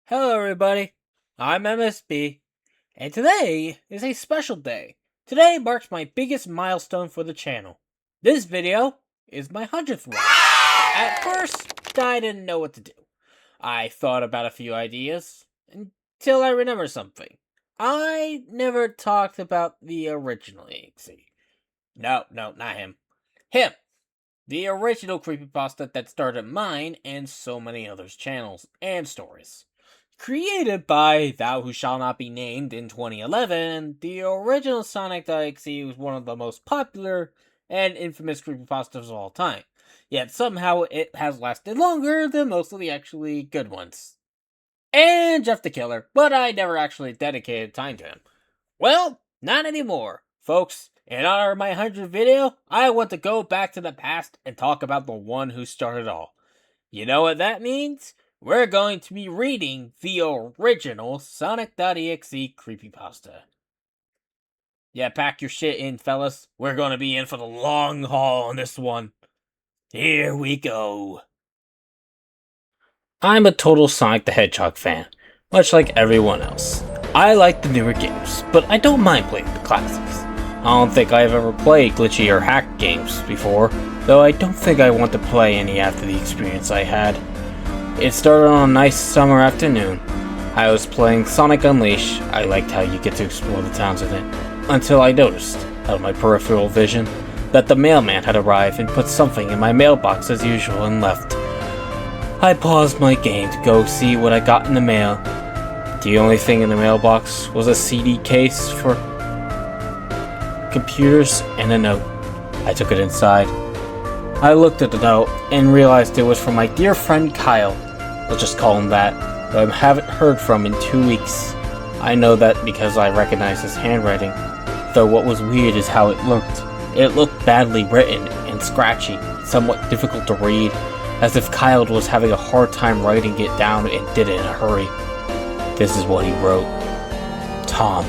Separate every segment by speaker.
Speaker 1: Hello, everybody. I'm MSB, and today is a special day. Today marks my biggest milestone for the channel. This video is my 100th one. At first, I didn't know what to do. I thought about a few ideas until I remembered something. I never talked about the original EXE. No, not him. Him! The original Creepypasta that started mine and so many others' channels and stories. Created by Thou Who Shall Not Be Named in 2011, the original Sonic.exe was one of the most popular and infamous creepypastas of all time. Yet somehow it has lasted longer than most of the actually good ones. And Jeff the Killer, but I never actually dedicated time to him. Well, not anymore, folks. In honor of my 100th video, I want to go back to the past and talk about the one who started all. You know what that means? We're going to be reading the original Sonic.exe creepypasta. Yeah, pack your shit in, fellas. We're going to be in for the long haul on this one. Here we go. I'm a total Sonic the Hedgehog fan, much like everyone else. I like the newer games, but I don't mind playing the classics. I don't think I've ever played glitchy or hacked games before, though I don't think I want to play any after the experience I had. It started on a nice summer afternoon. I was playing Sonic Unleashed. I liked how you get to explore the towns in it, until I noticed, out of my peripheral vision, that the mailman had arrived and put something in my mailbox as usual and left. I paused my game to go see what I got in the mail. The only thing in the mailbox was a CD case for computers and a note. I took it inside. I looked at the note and realized it was from my dear friend Kyle. Let's just call him that, though I haven't heard from in 2 weeks. I know that because I recognize his handwriting, though what was weird is how it looked. It looked badly written and scratchy, somewhat difficult to read, as if Kyle was having a hard time writing it down and did it in a hurry. This is what he wrote. Tom,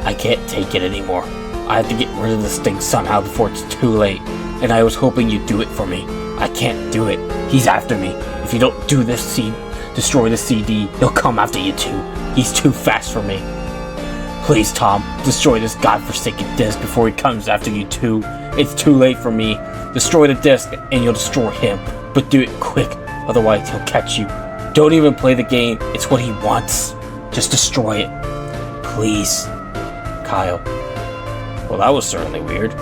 Speaker 1: I can't take it anymore. I have to get rid of this thing somehow before it's too late, and I was hoping you'd do it for me. I can't do it. He's after me. If you don't do this destroy the CD, he'll come after you too. He's too fast for me. Please, Tom, destroy this godforsaken disc before he comes after you too. It's too late for me. Destroy the disc and you'll destroy him, but do it quick, otherwise he'll catch you. Don't even play the game. It's what he wants. Just destroy it. Please. Kyle. Well, that was certainly weird.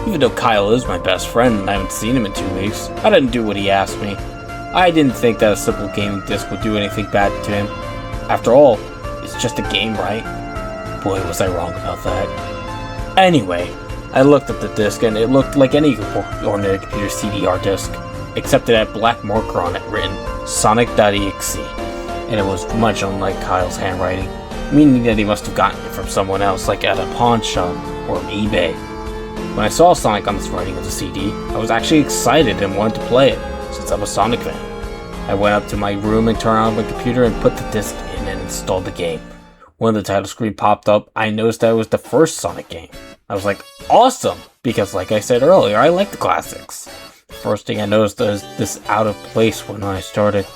Speaker 1: Even though Kyle is my best friend and I haven't seen him in 2 weeks, I didn't do what he asked me. I didn't think that a simple gaming disc would do anything bad to him. After all, it's just a game, right? Boy, was I wrong about that. Anyway, I looked at the disc and it looked like any ordinary computer CD hard disk, except it had black marker on it written Sonic.exe, and it was much unlike Kyle's handwriting, meaning that he must have gotten it from someone else, like at a pawn shop or eBay. When I saw Sonic on this writing of the CD, I was actually excited and wanted to play it, since I'm a Sonic fan. I went up to my room and turned on my computer and put the disc in and installed the game. When the title screen popped up, I noticed that it was the first Sonic game. I was like, awesome! Because like I said earlier, I like the classics. The first thing I noticed was this out of place when I started.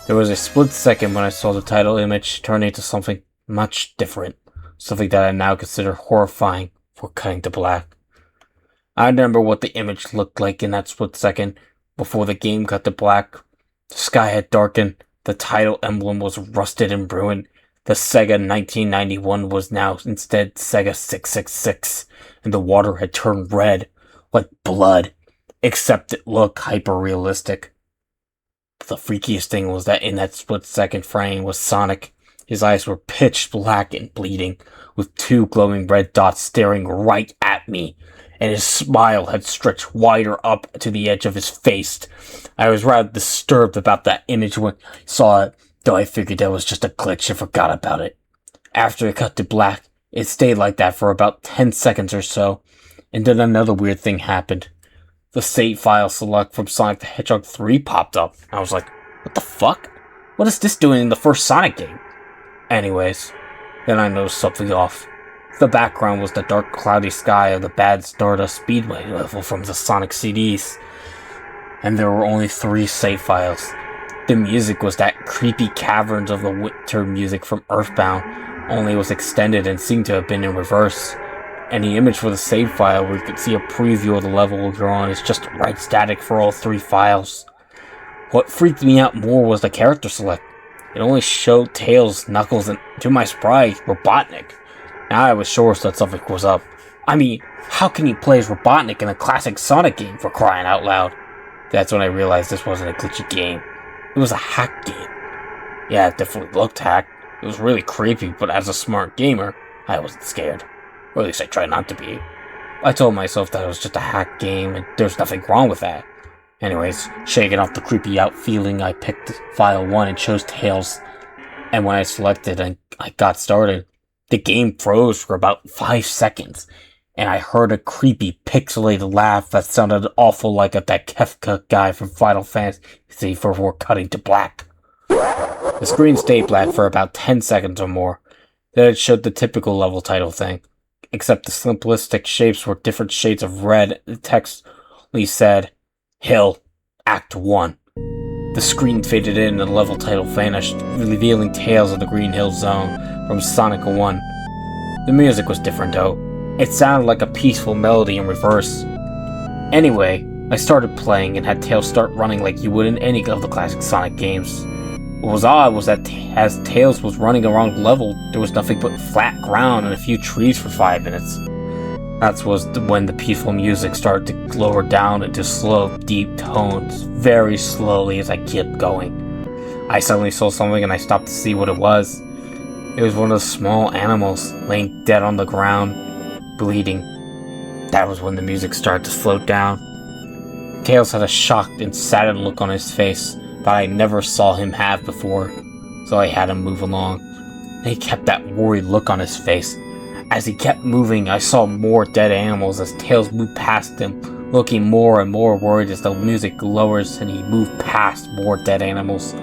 Speaker 1: There was a split second when I saw the title image turn into something much different. Something that I now consider horrifying for cutting to black. I remember what the image looked like in that split second before the game cut to black. The sky had darkened, the title emblem was rusted and ruined, the Sega 1991 was now instead Sega 666, and the water had turned red, like blood, except it looked hyper-realistic. The freakiest thing was that in that split-second frame was Sonic. His eyes were pitch black and bleeding, with 2 glowing red dots staring right at me, and his smile had stretched wider up to the edge of his face. I was rather disturbed about that image when I saw it, though I figured that was just a glitch and forgot about it. After it cut to black, it stayed like that for about 10 seconds or so, and then another weird thing happened. The save file select from Sonic the Hedgehog 3 popped up. I was like, what the fuck? What is this doing in the first Sonic game? Anyways, then I noticed something off. The background was the dark cloudy sky of the Bad Stardust Speedway level from the Sonic CDs. And there were only 3 save files. The music was that creepy caverns of the winter music from Earthbound, only it was extended and seemed to have been in reverse. And the image for the save file where you could see a preview of the level you're on is just red static for all 3 files. What freaked me out more was the character select. It only showed Tails, Knuckles, and, to my surprise, Robotnik. Now I was sure that something was up. I mean, how can you play as Robotnik in a classic Sonic game, for crying out loud? That's when I realized this wasn't a glitchy game. It was a hack game. Yeah, it definitely looked hacked. It was really creepy, but as a smart gamer, I wasn't scared. Or at least I tried not to be. I told myself that it was just a hack game, and there's nothing wrong with that. Anyways, shaking off the creepy out feeling, I picked file 1 and chose Tails. And when I selected and I got started, the game froze for about 5 seconds. And I heard a creepy pixelated laugh that sounded awful like that Kefka guy from Final Fantasy before cutting to black. The screen stayed black for about 10 seconds or more. Then it showed the typical level title thing. Except the simplistic shapes were different shades of red. The text said, Hill, Act 1. The screen faded in and the level title vanished, revealing Tales of the Green Hill Zone from Sonic 1. The music was different though. It sounded like a peaceful melody in reverse. Anyway, I started playing and had Tails start running like you would in any of the classic Sonic games. What was odd was that as Tails was running around the level, there was nothing but flat ground and a few trees for 5 minutes. That was when the peaceful music started to lower down into slow, deep tones, very slowly as I kept going. I suddenly saw something and I stopped to see what it was. It was one of the small animals laying dead on the ground, bleeding. That was when the music started to slow down. Tails had a shocked and saddened look on his face that I never saw him have before, so I had him move along. And he kept that worried look on his face. As he kept moving, I saw more dead animals as Tails moved past him, looking more and more worried as the music lowers and he moved past more dead animals.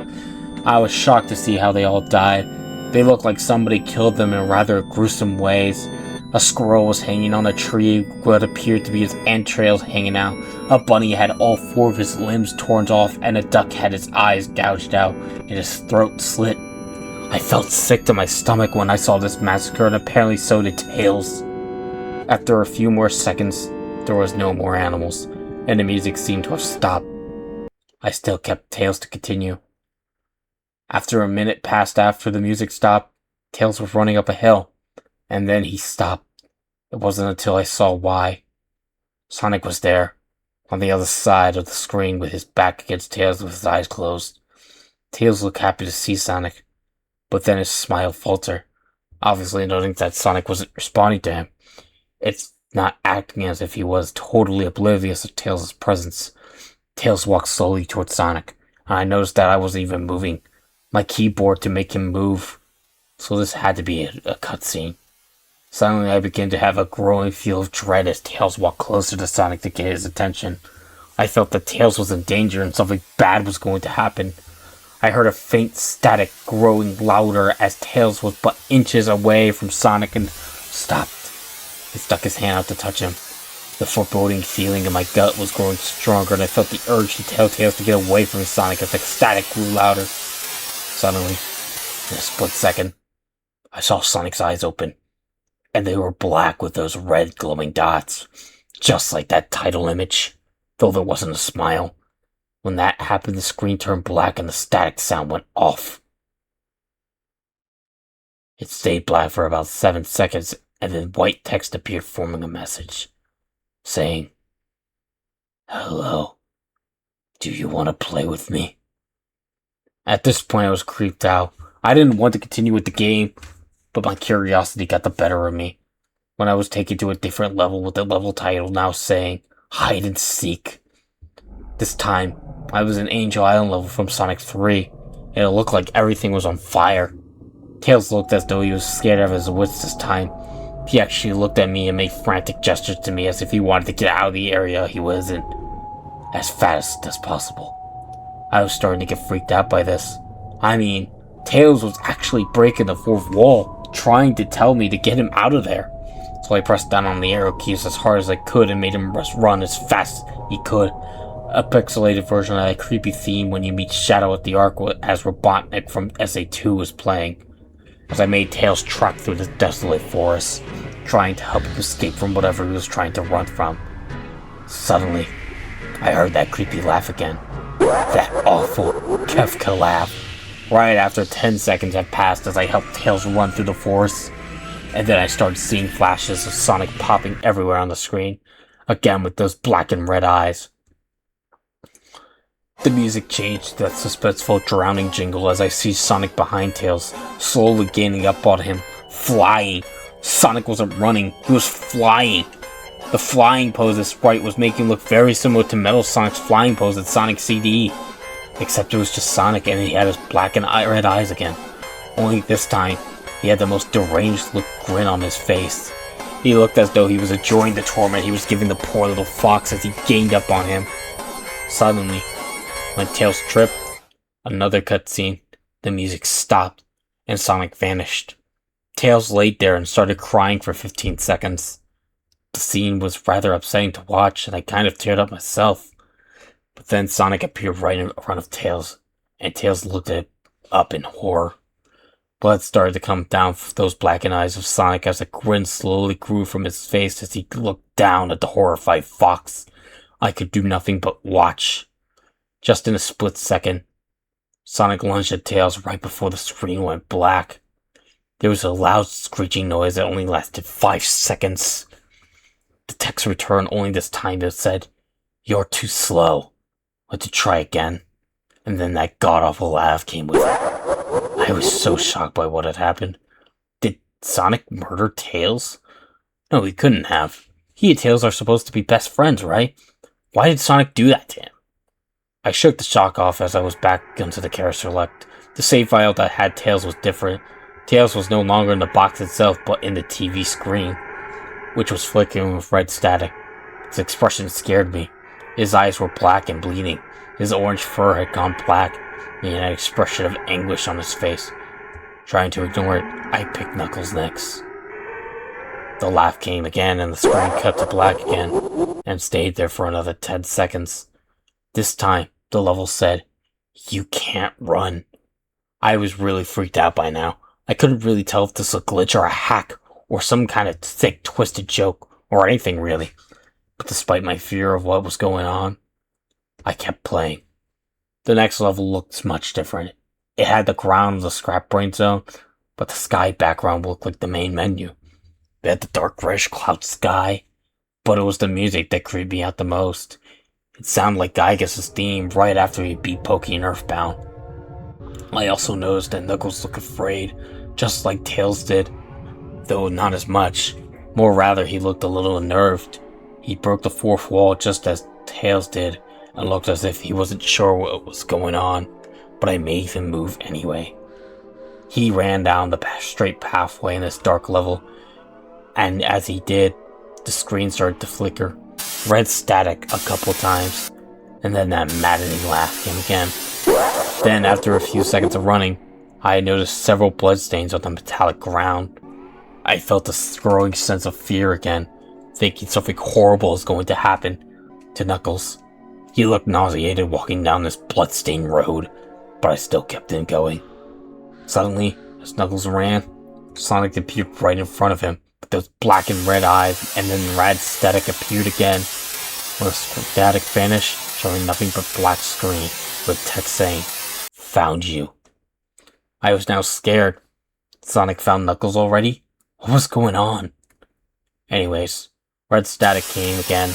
Speaker 1: I was shocked to see how they all died. They looked like somebody killed them in rather gruesome ways. A squirrel was hanging on a tree, what appeared to be his entrails hanging out. A bunny had all 4 of his limbs torn off, and a duck had his eyes gouged out and his throat slit. I felt sick to my stomach when I saw this massacre, and apparently so did Tails. After a few more seconds, there was no more animals, and the music seemed to have stopped. I still kept Tails to continue. After a minute passed after the music stopped, Tails was running up a hill, and then he stopped. It wasn't until I saw why. Sonic was there, on the other side of the screen with his back against Tails with his eyes closed. Tails looked happy to see Sonic, but then his smile faltered, obviously noting that Sonic wasn't responding to him. It's not acting as if he was totally oblivious of Tails' presence. Tails walked slowly towards Sonic, and I noticed that I wasn't even moving my keyboard to make him move, so this had to be a cutscene. Suddenly I began to have a growing feel of dread as Tails walked closer to Sonic to get his attention. I felt that Tails was in danger and something bad was going to happen. I heard a faint static growing louder as Tails was but inches away from Sonic and stopped. He stuck his hand out to touch him. The foreboding feeling in my gut was growing stronger, and I felt the urge to tell Tails to get away from Sonic as the static grew louder. Suddenly, in a split second, I saw Sonic's eyes open, and they were black with those red glowing dots, just like that title image, though there wasn't a smile. When that happened, the screen turned black and the static sound went off. It stayed black for about 7 seconds, and then white text appeared forming a message, saying, "Hello, do you want to play with me?" At this point, I was creeped out. I didn't want to continue with the game, but my curiosity got the better of me when I was taken to a different level with the level title now saying, "Hide and Seek." This time, I was in Angel Island level from Sonic 3, and it looked like everything was on fire. Tails looked as though he was scared out of his wits this time. He actually looked at me and made frantic gestures to me as if he wanted to get out of the area he was in as fast as possible. I was starting to get freaked out by this. I mean, Tails was actually breaking the fourth wall, trying to tell me to get him out of there. So I pressed down on the arrow keys as hard as I could and made him run as fast as he could. A pixelated version of that creepy theme when you meet Shadow at the Ark as Robotnik from SA2 was playing, as I made Tails trek through the desolate forest, trying to help him escape from whatever he was trying to run from. Suddenly, I heard that creepy laugh again. That awful Kefka laugh. Right after 10 seconds had passed as I helped Tails run through the forest, and then I started seeing flashes of Sonic popping everywhere on the screen, again with those black and red eyes. The music changed to that suspenseful drowning jingle as I see Sonic behind Tails, slowly gaining up on him, flying. Sonic wasn't running, he was flying. The flying pose this sprite was making look very similar to Metal Sonic's flying pose in Sonic CD, except it was just Sonic and he had his black and red eyes again. Only this time, he had the most deranged look grin on his face. He looked as though he was enjoying the torment he was giving the poor little fox as he gained up on him. Suddenly, when Tails tripped, another cutscene, the music stopped, and Sonic vanished. Tails laid there and started crying for 15 seconds. The scene was rather upsetting to watch, and I kind of teared up myself. But then Sonic appeared right in front of Tails, and Tails looked up in horror. Blood started to come down from those blackened eyes of Sonic as a grin slowly grew from his face as he looked down at the horrified fox. I could do nothing but watch. Just in a split second, Sonic lunged at Tails right before the screen went black. There was a loud screeching noise that only lasted 5 seconds. The text returned, only this time it said, "You're too slow. Let's try again." And then that god-awful laugh came with it. I was so shocked by what had happened. Did Sonic murder Tails? No, he couldn't have. He and Tails are supposed to be best friends, right? Why did Sonic do that to him? I shook the shock off as I was back into the Care Select. The save file that had Tails was different. Tails was no longer in the box itself, but in the TV screen, which was flickering with red static. His expression scared me. His eyes were black and bleeding. His orange fur had gone black, and he had an expression of anguish on his face. Trying to ignore it, I picked Knuckles next. The laugh came again, and the screen cut to black again, and stayed there for another 10 seconds. This time, the level said, "You can't run." I was really freaked out by now. I couldn't really tell if this was a glitch or a hack, or some kind of sick, twisted joke, or anything really. But despite my fear of what was going on, I kept playing. The next level looked much different. It had the ground of the Scrap Brain Zone, but the sky background looked like the main menu. It had the dark grayish cloud sky, but it was the music that creeped me out the most. It sounded like Gygas' theme right after he beat Pokey in Earthbound. I also noticed that Knuckles looked afraid, just like Tails did, though not as much. More rather, he looked a little unnerved. He broke the fourth wall just as Tails did, and looked as if he wasn't sure what was going on, but I made him move anyway. He ran down the straight pathway in this dark level, and as he did, the screen started to flicker. Red static a couple times, and then that maddening laugh came again. Then, after a few seconds of running, I had noticed several bloodstains on the metallic ground. I felt a growing sense of fear again, thinking something horrible is going to happen to Knuckles. He looked nauseated walking down this bloodstained road, but I still kept him going. Suddenly, as Knuckles ran, Sonic appeared right in front of him, with those black and red eyes, and then red static appeared again. When the static vanished, showing nothing but black screen, with text saying, "Found you." I was now scared. Sonic found Knuckles already? What was going on? Anyways, red static came again,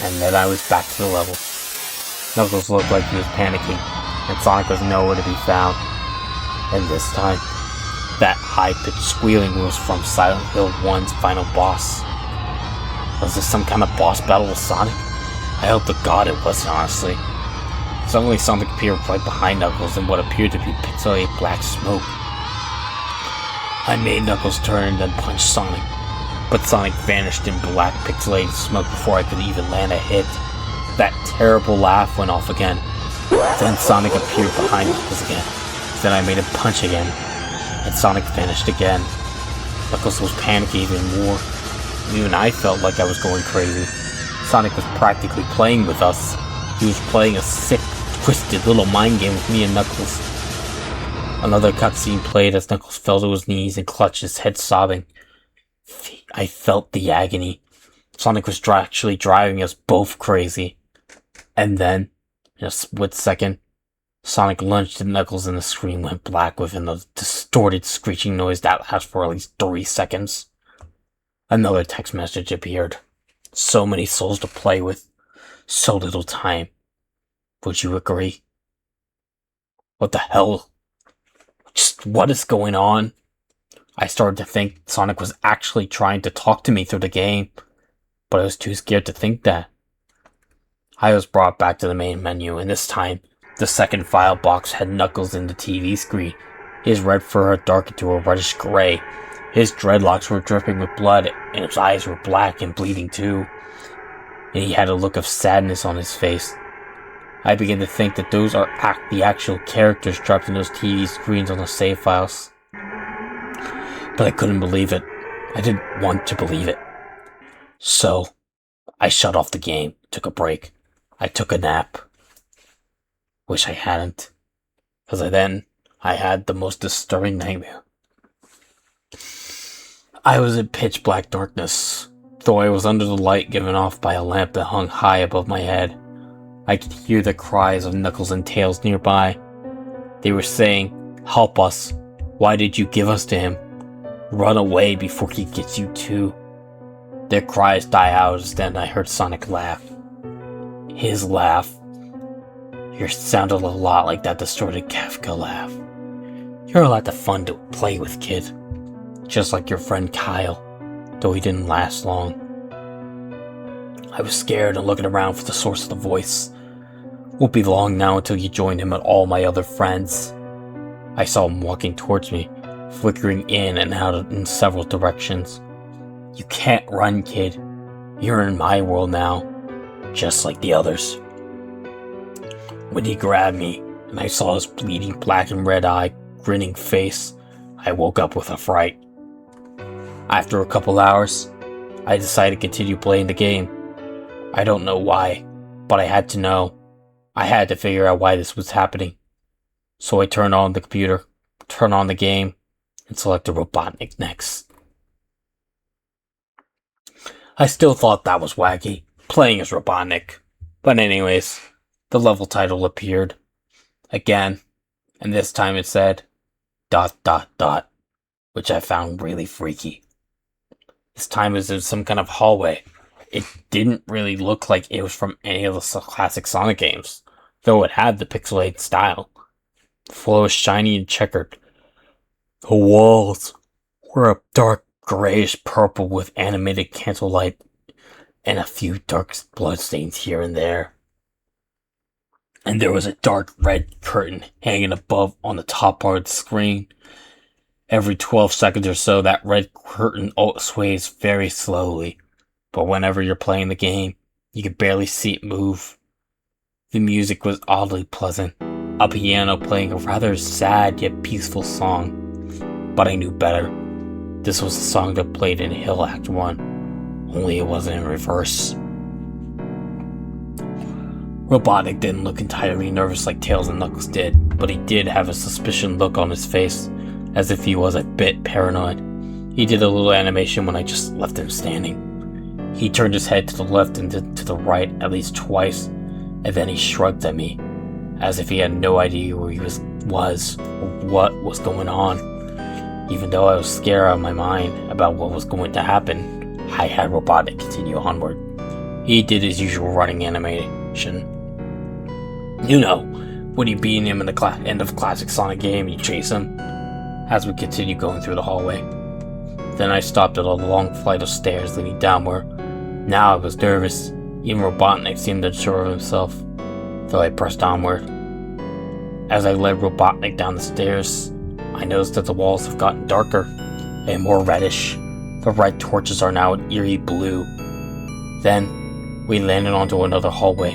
Speaker 1: and then I was back to the level. Knuckles looked like he was panicking, and Sonic was nowhere to be found. And this time, that high-pitched squealing was from Silent Hill 1's final boss. Was this some kind of boss battle with Sonic? I hope to God it wasn't, honestly. Suddenly Sonic appeared right behind Knuckles in what appeared to be pixelated black smoke. I made Knuckles turn and then punch Sonic, but Sonic vanished in black pixelated smoke before I could even land a hit. That terrible laugh went off again. Then Sonic appeared behind Knuckles again. Then I made him punch again, and Sonic vanished again. Knuckles was panicking even more. Even I felt like I was going crazy. Sonic was practically playing with us. He was playing a sick, twisted little mind game with me and Knuckles. Another cutscene played as Knuckles fell to his knees and clutched his head, sobbing. I felt the agony. Sonic was actually driving us both crazy. And then, in a split second, Sonic lunged at Knuckles and the screen went black within a distorted screeching noise that lasted for at least 3 seconds. Another text message appeared. So many souls to play with. So little time. Would you agree? What the hell? Just what is going on? I started to think Sonic was actually trying to talk to me through the game, but I was too scared to think that. I was brought back to the main menu, and this time, the second file box had Knuckles in the TV screen. His red fur had darkened to a reddish gray. His dreadlocks were dripping with blood, and his eyes were black and bleeding too. And he had a look of sadness on his face. I began to think that those are the actual characters trapped in those TV screens on the save files. But I couldn't believe it. I didn't want to believe it. So, I shut off the game, took a break. I took a nap. Wish I hadn't. Because I had the most disturbing nightmare. I was in pitch black darkness, though I was under the light given off by a lamp that hung high above my head. I could hear the cries of Knuckles and Tails nearby. They were saying, "Help us. Why did you give us to him? Run away before he gets you too." Their cries died out as then I heard Sonic laugh. His laugh. Yours sounded a lot like that distorted Kafka laugh. You're a lot of fun to play with, kid. Just like your friend Kyle, though he didn't last long. I was scared and looking around for the source of the voice. Won't be long now until you join him and all my other friends. I saw him walking towards me, flickering in and out in several directions. You can't run, kid. You're in my world now, just like the others. When he grabbed me, and I saw his bleeding black and red eye, grinning face, I woke up with a fright. After a couple hours, I decided to continue playing the game. I don't know why, but I had to know. I had to figure out why this was happening. So I turned on the computer, turned on the game, and selected Robotnik next. I still thought that was wacky, playing as Robotnik. But anyways, the level title appeared. Again, and this time it said, ... which I found really freaky. This time it was in some kind of hallway. It didn't really look like it was from any of the classic Sonic games, though it had the pixelated style. The floor was shiny and checkered. The walls were a dark grayish purple with animated candlelight and a few dark bloodstains here and there. And there was a dark red curtain hanging above on the top part of the screen. Every 12 seconds or so, that red curtain sways very slowly, but whenever you're playing the game, you can barely see it move. The music was oddly pleasant, a piano playing a rather sad yet peaceful song, but I knew better. This was the song that played in Hill Act 1, only it wasn't in reverse. Robotnik didn't look entirely nervous like Tails and Knuckles did, but he did have a suspicious look on his face, as if he was a bit paranoid. He did a little animation when I just left him standing. He turned his head to the left and to the right at least twice, and then he shrugged at me, as if he had no idea where he was or what was going on. Even though I was scared out of my mind about what was going to happen, I had Robotnik continue onward. He did his usual running animation. You know, when you beat him in the end of a classic Sonic game and you chase him, as we continued going through the hallway. Then I stopped at a long flight of stairs leading downward. Now I was nervous. Even Robotnik seemed unsure of himself, though I pressed onward. As I led Robotnik down the stairs, I noticed that the walls have gotten darker and more reddish. The red torches are now an eerie blue. Then, we landed onto another hallway.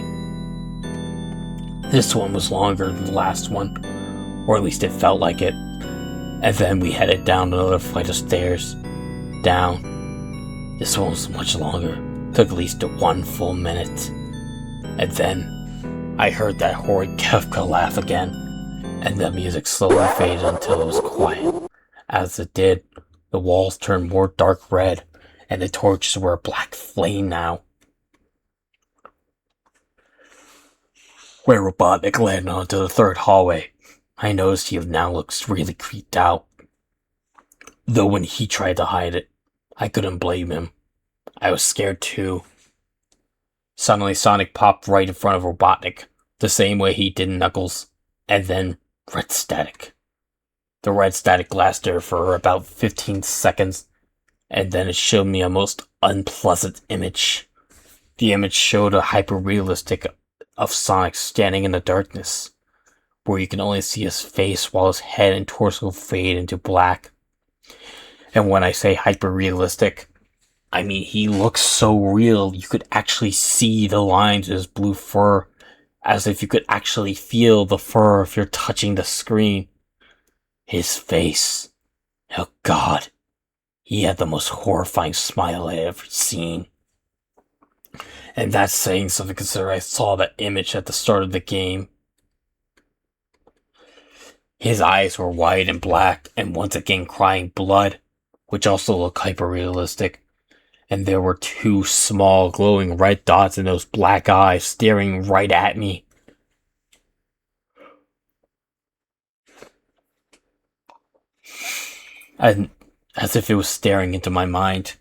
Speaker 1: This one was longer than the last one, or at least it felt like it. And then we headed down another flight of stairs. Down. This one was much longer. Took at least 1 full minute. And then I heard that horrid Kefka laugh again, and the music slowly faded until it was quiet. As it did, the walls turned more dark red, and the torches were a black flame now. Where Robotnik led onto the third hallway, I noticed he now looks really creeped out. Though when he tried to hide it, I couldn't blame him. I was scared too. Suddenly Sonic popped right in front of Robotnik, the same way he did Knuckles, and then red static. The red static lasted for about 15 seconds, and then it showed me a most unpleasant image. The image showed a hyper-realistic of Sonic standing in the darkness, where you can only see his face while his head and torso fade into black. And when I say hyper-realistic, I mean he looks so real you could actually see the lines of his blue fur, as if you could actually feel the fur if you're touching the screen. His face. Oh God. He had the most horrifying smile I had ever seen. And that's saying something considering I saw that image at the start of the game. His eyes were wide and black, and once again crying blood, which also looked hyper-realistic. And there were two small glowing red dots in those black eyes staring right at me. And as if it was staring into my mind.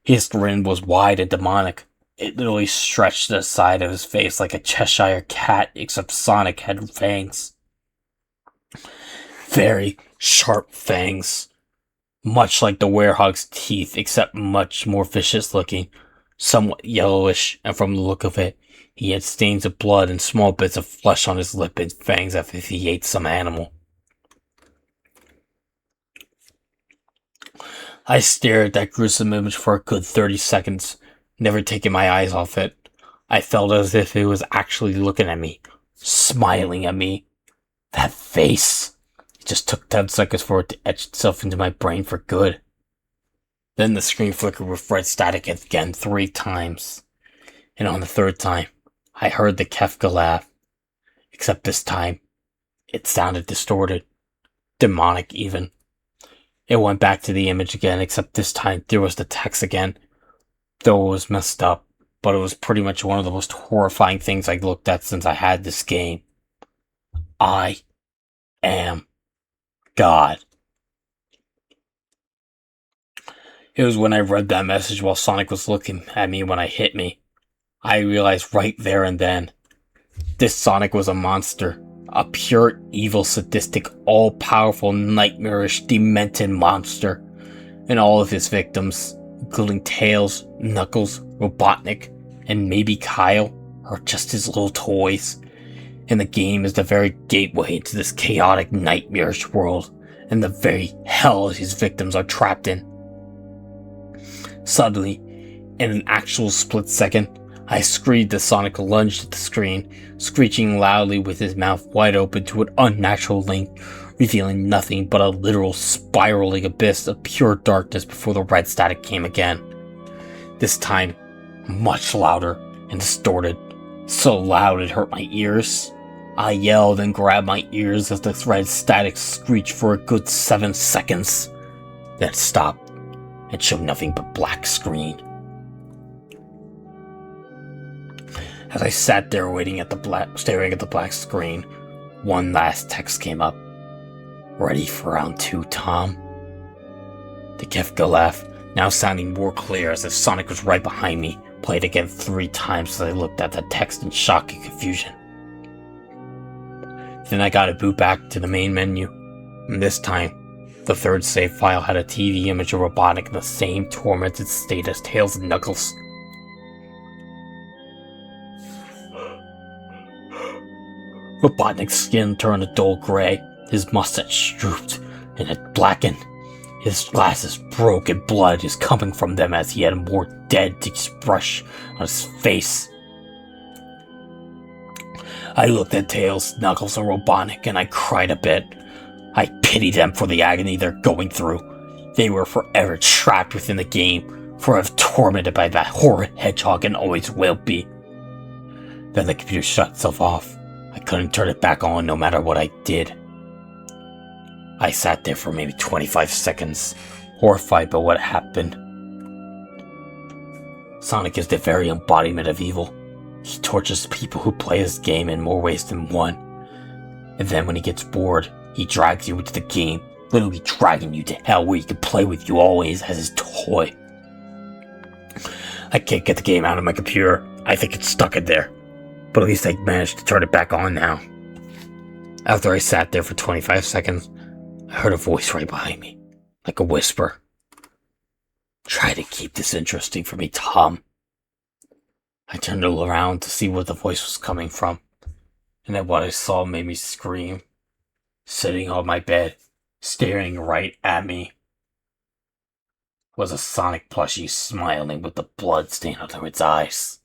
Speaker 1: His grin was wide and demonic. It literally stretched the side of his face like a Cheshire cat, except Sonic had fangs. Very sharp fangs. Much like the werehog's teeth, except much more vicious looking. Somewhat yellowish, and from the look of it, he had stains of blood and small bits of flesh on his lip and fangs as if he ate some animal. I stared at that gruesome image for a good 30 seconds, never taking my eyes off it. I felt as if it was actually looking at me, smiling at me. That face! It just took 10 seconds for it to etch itself into my brain for good. Then the screen flickered with red static again 3 times. And on the 3rd time, I heard the Kefka laugh. Except this time, it sounded distorted. Demonic even. It went back to the image again, except this time there was the text again. Though it was messed up, but it was pretty much one of the most horrifying things I looked at since I had this game. I am God. It was when I read that message while Sonic was looking at me when I hit me. I realized right there and then, this Sonic was a monster. A pure, evil, sadistic, all-powerful, nightmarish, demented monster. And all of his victims, including Tails, Knuckles, Robotnik, and maybe Kyle, are just his little toys. And the game is the very gateway into this chaotic, nightmarish world, and the very hell his victims are trapped in. Suddenly, in an actual split second, I screamed as Sonic lunged at the screen, screeching loudly with his mouth wide open to an unnatural length, revealing nothing but a literal spiraling abyss of pure darkness before the red static came again. This time, much louder and distorted, so loud it hurt my ears. I yelled and grabbed my ears as the red static screeched for a good 7 seconds, then stopped and showed nothing but black screen. As I sat there staring at the black screen, one last text came up. Ready for round 2, Tom? The Kefka laugh, now sounding more clear as if Sonic was right behind me, played again 3 times as I looked at the text in shock and confusion. Then I got a boot back to the main menu, and this time, the 3rd save file had a TV image of Robotnik in the same tormented state as Tails and Knuckles. Robotnik's skin turned a dull gray, his mustache drooped, and it blackened. His glasses broke and blood is coming from them as he had a more dead expression on his face. I looked at Tails, Knuckles, and Robotnik, and I cried a bit. I pitied them for the agony they're going through. They were forever trapped within the game, forever tormented by that horrid hedgehog and always will be. Then the computer shut itself off. I couldn't turn it back on no matter what I did. I sat there for maybe 25 seconds, horrified by what happened. Sonic is the very embodiment of evil. He tortures people who play his game in more ways than one. And then when he gets bored, he drags you into the game, literally dragging you to hell where he can play with you always as his toy. I can't get the game out of my computer. I think it's stuck in there. But at least I managed to turn it back on now. After I sat there for 25 seconds, I heard a voice right behind me, like a whisper. Try to keep this interesting for me, Tom. I turned around to see where the voice was coming from, and then what I saw made me scream. Sitting on my bed, staring right at me, was a Sonic plushie smiling with the blood stain under its eyes.